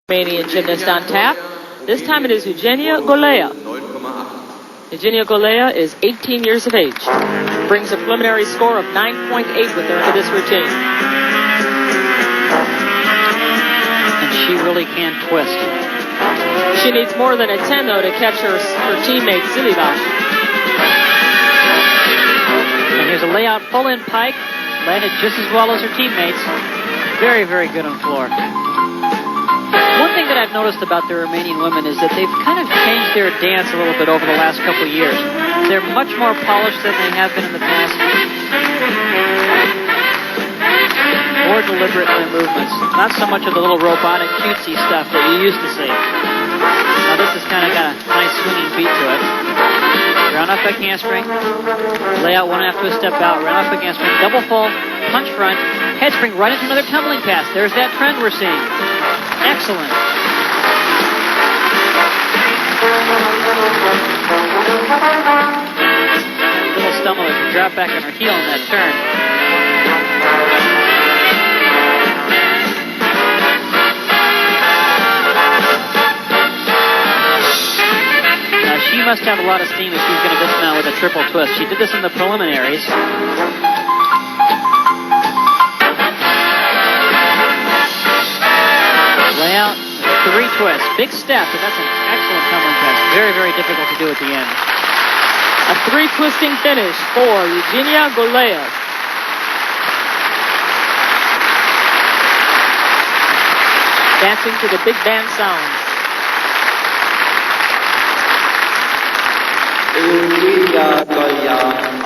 Romanian gymnast on tap. This time it is Eugenia Golea. Eugenia Golea is 18 years of age. Brings a preliminary score of 9.8 with her into this routine. And she really can twist. She needs more than a 10, though, to catch her teammate, Zilivash. And here's a layout full in pike. Landed just as well as her teammates. Very, very good on floor. One thing that I've noticed about the Romanian women is that they've kind of changed their dance a little bit over the last couple of years. They're much more polished than they have been in the past. More deliberate in their movements. Not so much of the little robotic, cutesy stuff that you used to see. Now this has kind of got a nice swinging beat to it. Round off back handspring. Layout 1.5 twist step out. Round off back handspring. Double full. Punch front. Head spring right into another tumbling pass. There's that trend we're seeing. Excellent. Little stumble as she dropped back on her heel in that turn. Now she must have a lot of steam if she's going to go now with a triple twist. She did this in the preliminaries. Layout, 3 twists. Big step, but that's an excellent tumbling pass. Very, very difficult to do at the end. A 3 twisting finish for Eugenia Golea. Dancing to the big band sound. Eugenia Golea.